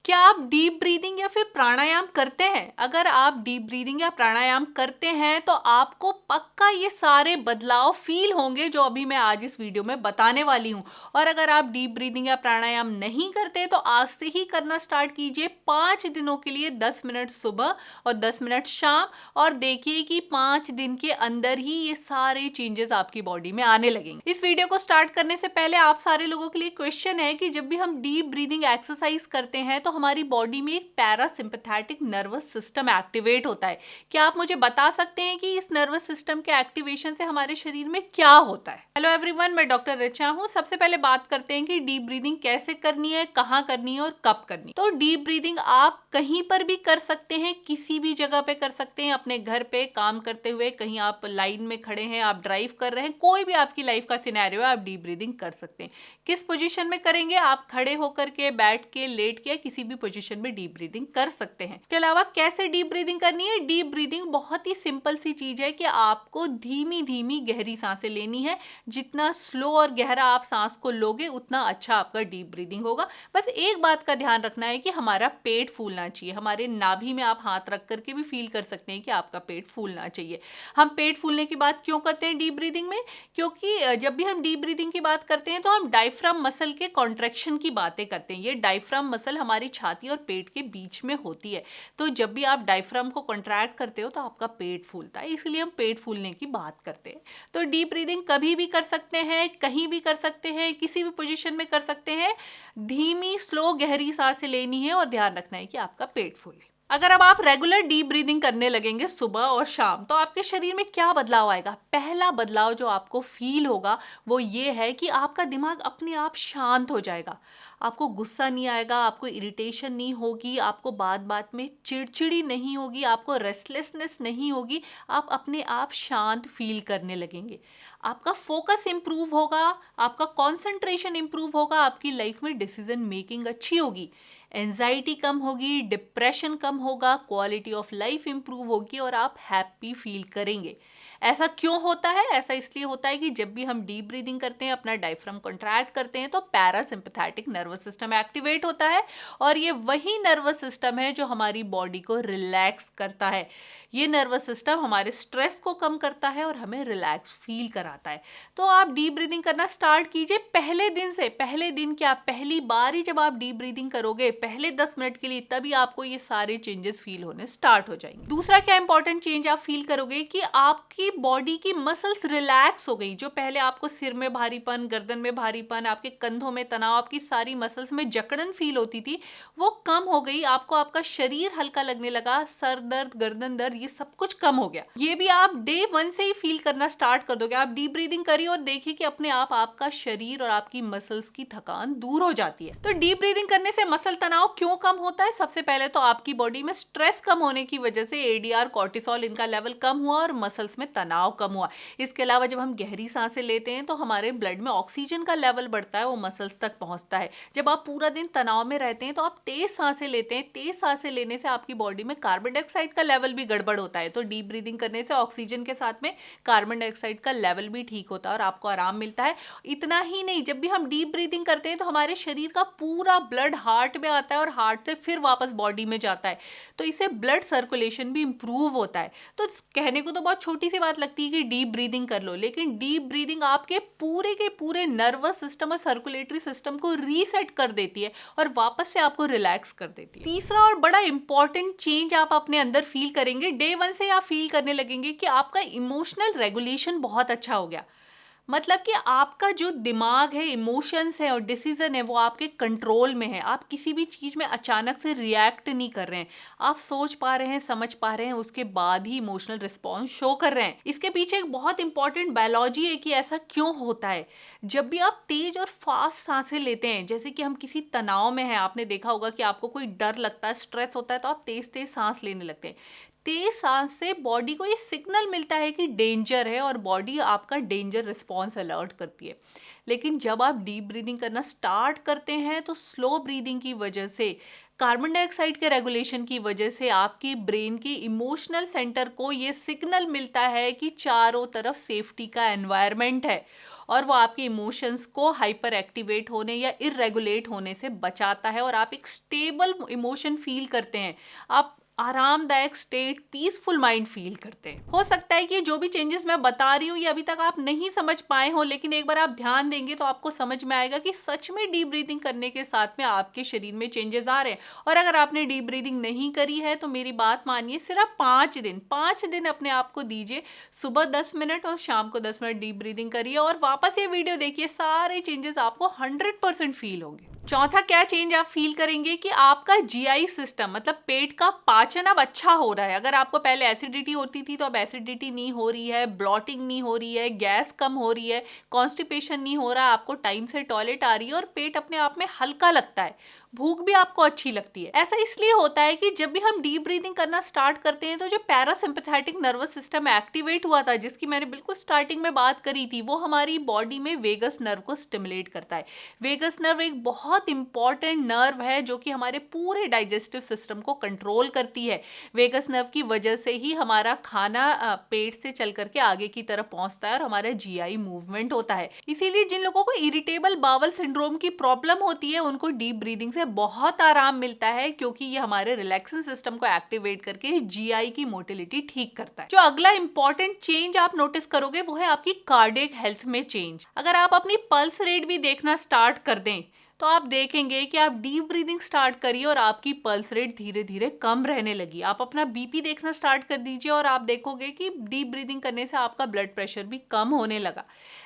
क्या आप deep breathing या फिर प्राणायाम करते हैं? अगर आप डीप ब्रीदिंग या प्राणायाम करते हैं तो आपको पक्का ये सारे बदलाव फील होंगे जो अभी मैं आज इस वीडियो में बताने वाली हूँ। और अगर आप डीप ब्रीदिंग या प्राणायाम नहीं करते तो आज से ही करना स्टार्ट कीजिए 5 दिनों के लिए, 10 मिनट सुबह और 10 मिनट शाम, और देखिए कि 5 दिन के अंदर ही ये सारे चेंजेस आपकी बॉडी में आने लगेंगे। इस वीडियो को स्टार्ट करने से पहले आप सारे लोगों के लिए क्वेश्चन है कि जब भी हम डीप ब्रीदिंग एक्सरसाइज करते हैं तो हमारी बॉडी में एक पैरासिम्पैथेटिक नर्वस सिस्टम एक्टिवेट होता है। क्या आप मुझे बता सकते हैं कि इस नर्वस सिस्टम के एक्टिवेशन से हमारे शरीर में क्या होता है? हेलो एवरीवन, मैं डॉक्टर रिचा हूँ। सबसे पहले बात करते हैं कि डीप ब्रीदिंग कैसे करनी है, कहाँ करनी है और कब करनी है। तो डीप ब्रीदिंग आप कहीं पर भी कर सकते हैं, किसी भी जगह पे कर सकते हैं, अपने घर पे काम करते हुए, कहीं आप लाइन में खड़े हैं, आप ड्राइव कर रहे हैं, कोई भी आपकी लाइफ का सिनेरियो है, आप डीप ब्रीदिंग कर सकते हैं। किस पोजीशन में करेंगे? आप खड़े होकर के, बैठ के, लेट के, किसी भी पोजीशन में डीप ब्रीदिंग कर सकते हैं। इसके अलावा कैसे डीप ब्रीदिंग करनी है? डीप ब्रीदिंग बहुत ही सिंपल सी चीज है कि आपको धीमी धीमी गहरी सांसें लेनी है। जितना स्लो और गहरा आप सांस को लोगे उतना अच्छा आपका डीप ब्रीदिंग होगा। बस एक बात का ध्यान रखना है कि हमारा पेट फूलना चाहिए। हमारे नाभि में आप हाथ रख करके भी फील कर सकते हैं कि आपका पेट फूलना चाहिए। हम पेट फूलने की बात क्यों करते हैं डीप ब्रीदिंग में? क्योंकि जब भी हम डीप ब्रीदिंग की बात करते हैं तो हम डायफ्राम मसल के कॉन्ट्रैक्शन की बातें करते हैं। ये डायफ्राम मसल हमारी छाती और पेट के बीच में होती है। तो जब भी आप डायफ्राम को कॉन्ट्रैक्ट करते हो तो आपका पेट फूलता है, इसलिए हम पेट फूलने की बात करते हैं। तो डीप ब्रीदिंग कभी भी कर सकते हैं, कहीं भी कर सकते हैं, किसी भी पोजीशन में कर सकते हैं। धीमी स्लो गहरी सांसें लेनी है और ध्यान रखना है कि आपका पेट फूले। अगर अब आप रेगुलर डीप ब्रीदिंग करने लगेंगे सुबह और शाम तो आपके शरीर में क्या बदलाव आएगा? पहला बदलाव जो आपको फील होगा वो ये है कि आपका दिमाग अपने आप शांत हो जाएगा। आपको गुस्सा नहीं आएगा, आपको इरिटेशन नहीं होगी, आपको बात बात में चिड़चिड़ी नहीं होगी, आपको रेस्टलेसनेस नहीं होगी। आप अपने आप शांत फील करने लगेंगे। आपका फोकस इंप्रूव होगा, आपका कंसंट्रेशन इंप्रूव होगा, आपकी लाइफ में डिसीजन मेकिंग अच्छी होगी, एंजाइटी कम होगी, डिप्रेशन कम होगा, क्वालिटी ऑफ लाइफ इंप्रूव होगी और आप हैप्पी फील करेंगे। ऐसा क्यों होता है? ऐसा इसलिए होता है कि जब भी हम डीप ब्रीदिंग करते हैं, अपना डायफ्राम कॉन्ट्रैक्ट करते हैं तो पैरासिम्पैथेटिक नर्वस सिस्टम एक्टिवेट होता है और ये वही नर्वस सिस्टम है जो हमारी बॉडी को रिलैक्स करता है। ये नर्वस सिस्टम हमारे स्ट्रेस को कम करता है और हमें रिलैक्स फील कराता है। तो आप डीप ब्रीदिंग करना स्टार्ट कीजिए पहले दिन से। पहले दिन क्या, पहली बार ही जब आप डीप ब्रीदिंग करोगे पहले 10 मिनट के लिए, तभी आपको ये सारे चेंजेस फील होने स्टार्ट हो जाएंगे। दूसरा क्या इंपॉर्टेंट चेंज आप फील करोगे कि आपकी बॉडी की मसल्स रिलैक्स हो गई। जो पहले आपको सिर में भारीपन, गर्दन में भारीपन, आपके कंधों में तनाव, आपकी सारी मसल्स में जकड़न फील होती थी, वो कम हो गई। आपको आपका शरीर हल्का लगने लगा, सर दर्द, गर्दन दर्द, ये सब कुछ कम हो गया। ये भी आप डे 1 से ही फील करना स्टार्ट कर दोगे। आप डीप ब्रीदिंग करिए और देखिए कि अपने आप आपका शरीर और आपकी मसल्स की थकान दूर हो जाती है। तो डीप ब्रीदिंग करने से मसल तनाव क्यों कम होता है? सबसे पहले तो आपकी बॉडी में स्ट्रेस कम होने की वजह से एडीआर, कॉर्टिसोल, इनका लेवल कम हुआ और मसल्स में तनाव कम हुआ। इसके अलावा जब हम गहरी सांसें लेते हैं तो हमारे ब्लड में ऑक्सीजन का लेवल बढ़ता है, वो मसल्स तक पहुंचता है। जब आप पूरा दिन तनाव में रहते हैं तो आप तेज सांसें लेते हैं। तेज सांसें लेने से आपकी बॉडी में कार्बन डाइऑक्साइड का लेवल भी गड़बड़ होता है। तो डीप ब्रीदिंग करने से ऑक्सीजन के साथ में कार्बन डाइऑक्साइड का लेवल भी ठीक होता है और आपको आराम मिलता है। इतना ही नहीं, जब भी हम डीप ब्रीदिंग करते हैं तो हमारे शरीर का पूरा ब्लड हार्ट में आता है और हार्ट से फिर वापस बॉडी में जाता है। तो इससे ब्लड सर्कुलेशन भी इंप्रूव होता है। तो कहने को तो बहुत छोटी सी बात लगती है कि डीप ब्रीदिंग कर लो, लेकिन डीप ब्रीदिंग आपके पूरे नर्वस सिस्टम और सर्कुलेटरी सिस्टम को रीसेट कर देती है और वापस से आपको रिलैक्स कर देती है। तीसरा और बड़ा इंपॉर्टेंट चेंज आप अपने अंदर फील करेंगे डे 1 से। आप फील करने लगेंगे कि आपका इमोशनल रेगुलेशन बहुत अच्छा हो गया। मतलब कि आपका जो दिमाग है, इमोशंस है और डिसीजन है वो आपके कंट्रोल में है। आप किसी भी चीज में अचानक से रिएक्ट नहीं कर रहे हैं। आप सोच पा रहे हैं, समझ पा रहे हैं, उसके बाद ही इमोशनल रिस्पॉन्स शो कर रहे हैं। इसके पीछे एक बहुत इंपॉर्टेंट बायोलॉजी है कि ऐसा क्यों होता है। जब भी आप तेज और फास्ट सांसें लेते हैं, जैसे कि हम किसी तनाव में हैं, आपने देखा होगा कि आपको कोई डर लगता है, स्ट्रेस होता है, तो आप तेज तेज सांस लेने लगते हैं। तेज सांस से बॉडी को ये सिग्नल मिलता है कि डेंजर है और बॉडी आपका डेंजर रिस्पॉन्स अलर्ट करती है। लेकिन जब आप डीप ब्रीदिंग करना स्टार्ट करते हैं तो स्लो ब्रीदिंग की वजह से, कार्बन डाइऑक्साइड के रेगुलेशन की वजह से आपकी ब्रेन की इमोशनल सेंटर को ये सिग्नल मिलता है कि चारों तरफ सेफ्टी का एनवायरनमेंट है और वो आपके इमोशंस को हाइपर एक्टिवेट होने या इरेगुलेट होने से बचाता है और आप एक स्टेबल इमोशन फील करते हैं। आप आरामदायक स्टेट, पीसफुल माइंड फील करते हैं। हो सकता है कि जो भी चेंजेस मैं बता रही हूँ ये अभी तक आप नहीं समझ पाए हो, लेकिन एक बार आप ध्यान देंगे तो आपको समझ में आएगा कि सच में डीप ब्रीदिंग करने के साथ में आपके शरीर में चेंजेस आ रहे हैं। और अगर आपने डीप ब्रीदिंग नहीं करी है तो मेरी बात मानिए, सिर्फ 5 दिन अपने आप को दीजिए। सुबह 10 मिनट और शाम को 10 मिनट डीप ब्रीदिंग करिए और वापस ये वीडियो देखिए, सारे चेंजेस आपको 100% फील होंगे। चौथा क्या चेंज आप फील करेंगे कि आपका जीआई सिस्टम, मतलब पेट का पाचन अब अच्छा हो रहा है। अगर आपको पहले एसिडिटी होती थी तो अब एसिडिटी नहीं हो रही है, ब्लॉटिंग नहीं हो रही है, गैस कम हो रही है, कॉन्स्टिपेशन नहीं हो रहा, आपको टाइम से टॉयलेट आ रही है और पेट अपने आप में हल्का लगता है, भूख भी आपको अच्छी लगती है। ऐसा इसलिए होता है कि जब भी हम डीप ब्रीदिंग करना स्टार्ट करते हैं तो जो पैरासिम्पैथेटिक नर्वस सिस्टम एक्टिवेट हुआ था, जिसकी मैंने बिल्कुल स्टार्टिंग में बात करी थी, वो हमारी बॉडी में वेगस नर्व को स्टिमुलेट करता है। वेगस नर्व एक बहुत इंपॉर्टेंट नर्व है जो कि हमारे पूरे डाइजेस्टिव सिस्टम को कंट्रोल करती है। वेगस नर्व की वजह से ही हमारा खाना पेट से चल करके आगे की तरफ पहुंचता है और हमारा जीआई मूवमेंट होता है। इसीलिए जिन लोगों को इरिटेबल बावल सिंड्रोम की प्रॉब्लम होती है उनको डीप ब्रीदिंग से बहुत आराम मिलता है, क्योंकि ये हमारे रिलैक्सिंग सिस्टम को एक्टिवेट करके जीआई की मोटिलिटी ठीक करता है। जो अगला इंपॉर्टेंट चेंज आप नोटिस करोगे वो है आपकी कार्डियक हेल्थ में चेंज। अगर आप अपनी पल्स रेट भी देखना स्टार्ट कर दें तो आप देखेंगे कि आप डीप ब्रीदिंग स्टार्ट करिए और आपकी पल्स रेट धीरे धीरे कम रहने लगी। आप अपना बीपी देखना स्टार्ट कर दीजिए और आप देखोगे कि डीप ब्रीदिंग करने से आपका ब्लड प्रेशर भी कम होने लगा।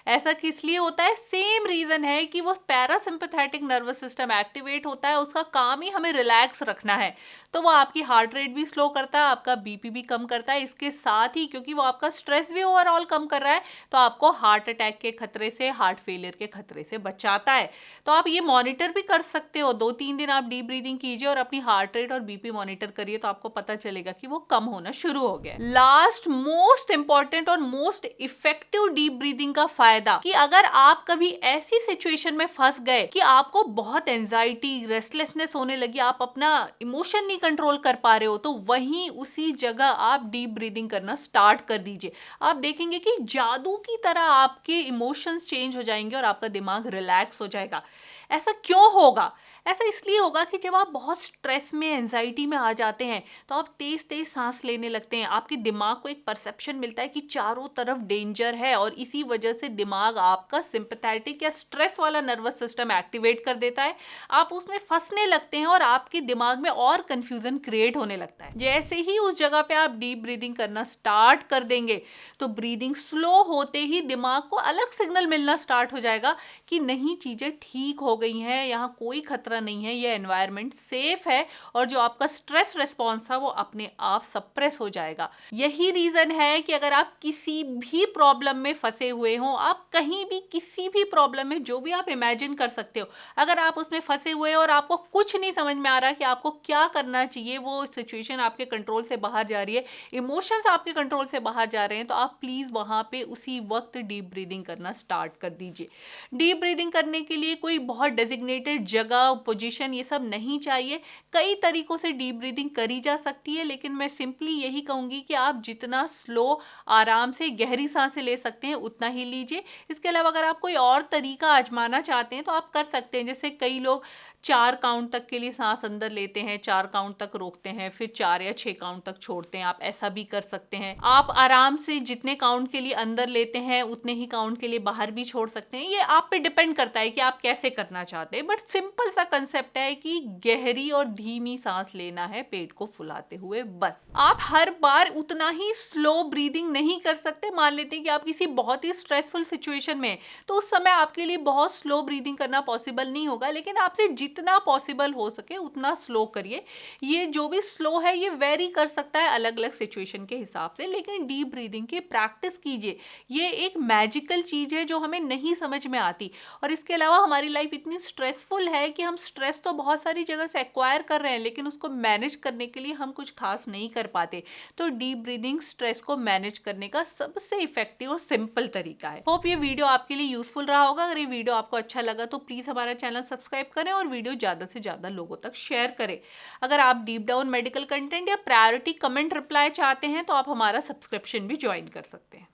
ऐसा किस लिए होता है? सेम रीजन है कि वो पैरासिम्पैथेटिक नर्वस सिस्टम एक्टिवेट होता है, उसका काम ही हमें रिलैक्स रखना है। तो वो आपकी हार्ट रेट भी स्लो करता है, आपका बीपी भी कम करता है। इसके साथ ही क्योंकि वो आपका स्ट्रेस भी ओवरऑल कम कर रहा है तो आपको हार्ट अटैक के खतरे से, हार्ट फेलियर के खतरे से बचाता है। तो आप ये मॉनिटर भी कर सकते हो। 2-3 दिन आप डीप ब्रीदिंग कीजिए और अपनी हार्ट रेट और बीपी मॉनिटर करिए तो आपको पता चलेगा कि वो कम होना शुरू हो गया है। लास्ट मोस्ट इंपॉर्टेंट और मोस्ट इफेक्टिव डीप ब्रीदिंग का फायदा कि अगर आप कभी ऐसी सिचुएशन में फंस गए कि आपको बहुत एंजाइटी, रेस्टलेसनेस होने लगी, आप अपना इमोशन नहीं कंट्रोल कर पा रहे हो, तो वहीं उसी जगह आप डीप ब्रीदिंग करना स्टार्ट कर दीजिए। आप देखेंगे कि जादू की तरह आपके इमोशंस चेंज हो जाएंगे और आपका दिमाग रिलैक्स हो जाएगा। ऐसा क्यों होगा? ऐसा इसलिए होगा कि जब आप बहुत स्ट्रेस में, एंजाइटी में आ जाते हैं तो आप तेज तेज सांस लेने लगते हैं। आपके दिमाग को एक परसेप्शन मिलता है कि चारों तरफ डेंजर है और इसी वजह से दिमाग आपका सिंपैथेटिक या स्ट्रेस वाला नर्वस सिस्टम एक्टिवेट कर देता है। आप उसमें फंसने लगते हैं और आपके दिमाग में और कंफ्यूजन क्रिएट होने लगता है। जैसे ही उस जगह पे आप डीप ब्रीदिंग करना स्टार्ट कर देंगे तो ब्रीदिंग स्लो होते ही दिमाग को अलग सिग्नल मिलना स्टार्ट हो जाएगा कि नहीं, चीजें ठीक हो गई हैं, यहाँ कोई खतरा नहीं है, ये एनवायरनमेंट सेफ है और जो आपका स्ट्रेस रिस्पॉन्स था वो अपने आप सप्रेस हो जाएगा। यही रीजन है कि अगर आप किसी भी प्रॉब्लम में फंसे हुए हो, आप कहीं भी किसी भी प्रॉब्लम में, जो भी आप इमेजिन कर सकते हो, अगर आप उसमें फंसे हुए हो और आपको कुछ नहीं समझ में आ रहा कि आपको क्या करना चाहिए, वो सिचुएशन आपके कंट्रोल से बाहर जा रही है, इमोशंस आपके कंट्रोल से बाहर जा रहे हैं, तो आप प्लीज वहां पे उसी वक्त डीप ब्रीदिंग करना स्टार्ट कर दीजिए। डीप ब्रीदिंग करने के लिए कोई बहुत डेजिग्नेटेड जगह, पोजीशन, ये सब नहीं चाहिए। कई तरीकों से डीप ब्रीदिंग करी जा सकती है, लेकिन मैं सिंपली यही कहूंगी कि आप जितना स्लो, आराम से गहरी सांसें ले सकते हैं उतना ही लीजिए। इसके अलावा अगर आप कोई और तरीका आजमाना चाहते हैं तो आप कर सकते हैं। जैसे कई लोग 4 काउंट तक के लिए सांस अंदर लेते हैं, 4 काउंट तक रोकते हैं, फिर 4 या 6 काउंट तक छोड़ते हैं। आप ऐसा भी कर सकते हैं। आप आराम से जितने काउंट के लिए अंदर लेते हैं उतने ही काउंट के लिए बाहर भी छोड़ सकते हैं। ये आप पे डिपेंड करता है कि आप कैसे करना चाहते हैं, बट सिंपल सा कंसेप्ट है कि गहरी और धीमी सांस लेना है पेट को फुलाते हुए, बस। आप हर बार उतना ही स्लो ब्रीदिंग नहीं कर सकते। मान लेते हैं कि आप किसी बहुत ही स्ट्रेसफुल सिचुएशन में, तो उस समय आपके लिए बहुत स्लो ब्रीदिंग करना पॉसिबल नहीं होगा, लेकिन आपसे जितना पॉसिबल हो सके उतना स्लो करिए। ये जो भी स्लो है ये वेरी कर सकता है अलग अलग सिचुएशन के हिसाब से, लेकिन डीप ब्रीदिंग की प्रैक्टिस कीजिए। ये एक मैजिकल चीज है जो हमें नहीं समझ में आती। और इसके अलावा हमारी लाइफ इतनी स्ट्रेसफुल है कि हम स्ट्रेस तो बहुत सारी जगह से एक्वायर कर रहे हैं, लेकिन उसको मैनेज करने के लिए हम कुछ खास नहीं कर पाते। तो डीप ब्रीदिंग स्ट्रेस को मैनेज करने का सबसे इफेक्टिव और सिंपल तरीका है। होप ये वीडियो आपके लिए यूजफुल रहा होगा। अगर ये वीडियो आपको अच्छा लगा तो प्लीज हमारा चैनल सब्सक्राइब करें और वीडियो ज्यादा से ज्यादा लोगों तक शेयर करें। अगर आप डीप डाउन मेडिकल कंटेंट या प्रायोरिटी कमेंट रिप्लाई चाहते हैं तो आप हमारा सब्सक्रिप्शन भी ज्वाइन कर सकते हैं।